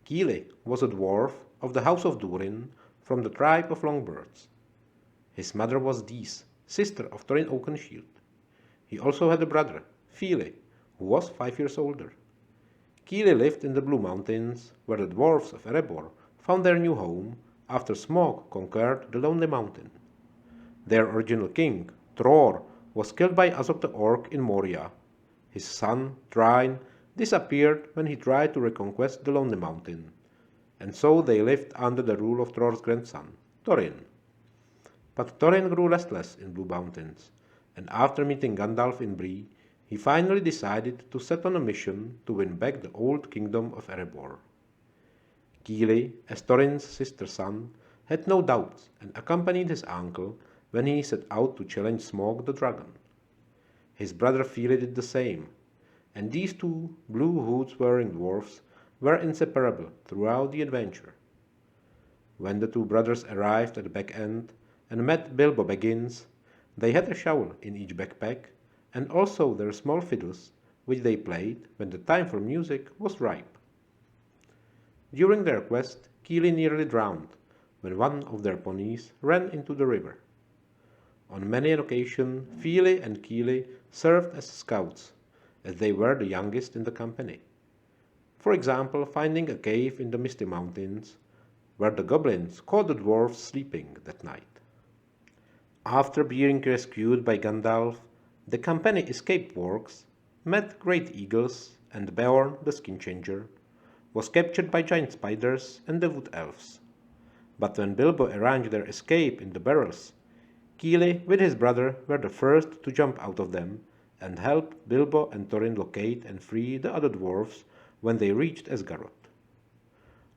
KÍLI was a dwarf of the house of Durin from the tribe of Longbirds. His mother was Dis, sister of Thorin Oakenshield. He also had a brother, Fili, who was 5 years older. KÍLI lived in the Blue Mountains, where the dwarfs of Erebor found their new home after Smaug conquered the Lonely Mountain. Their original king, Tror, was killed by Azog the Orc in Moria. His son, Thrain, disappeared when he tried to reconquest the Lonely Mountain, and so they lived under the rule of Tror's grandson, Thorin. But Thorin grew restless in Blue Mountains, and after meeting Gandalf in Bree, he finally decided to set on a mission to win back the old kingdom of Erebor. KÍLI, as Thorin's sister son, had no doubts and accompanied his uncle when he set out to challenge Smaug the dragon. His brother Fili did the same, and these two blue hoods-wearing dwarfs were inseparable throughout the adventure. When the two brothers arrived at the back end and met Bilbo Baggins, they had a shovel in each backpack and also their small fiddles, which they played when the time for music was ripe. During their quest, KÍLI nearly drowned when one of their ponies ran into the river. On many an occasion, Fili and KÍLI served as scouts, as they were the youngest in the company. For example, finding a cave in the Misty Mountains, where the goblins caught the dwarfs sleeping that night. After being rescued by Gandalf, the company escaped orcs, met great eagles, and Beorn, the skin changer, was captured by giant spiders and the wood elves. But when Bilbo arranged their escape in the barrels, KÍLI with his brother were the first to jump out of them and help Bilbo and Thorin locate and free the other dwarfs when they reached Esgaroth.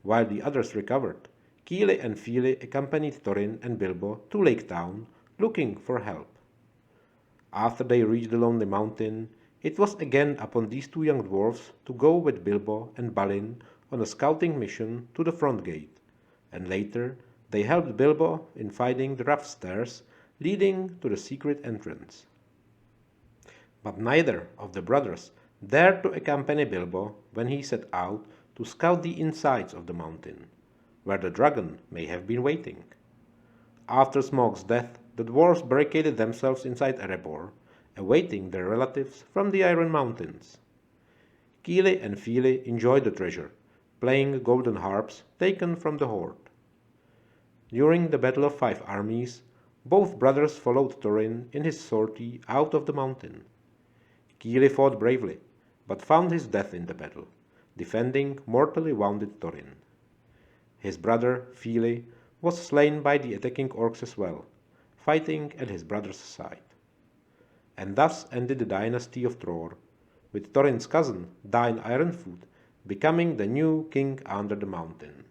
While the others recovered, KÍLI and Fili accompanied Thorin and Bilbo to Lake Town looking for help. After they reached the Lonely Mountain, it was again upon these two young dwarfs to go with Bilbo and Balin on a scouting mission to the front gate, and later they helped Bilbo in finding the rough stairs leading to the secret entrance. But neither of the brothers dared to accompany Bilbo when he set out to scout the insides of the mountain, where the dragon may have been waiting. After Smaug's death, the dwarves barricaded themselves inside Erebor, awaiting their relatives from the Iron Mountains. KÍLI and Fili enjoyed the treasure, playing golden harps taken from the hoard. During the Battle of Five Armies, both brothers followed Thorin in his sortie out of the mountain. KÍLI fought bravely, but found his death in the battle, defending mortally wounded Thorin. His brother, Fili, was slain by the attacking orcs as well, fighting at his brother's side. And thus ended the dynasty of Tror, with Thorin's cousin, Dain Ironfoot, becoming the new king under the mountain.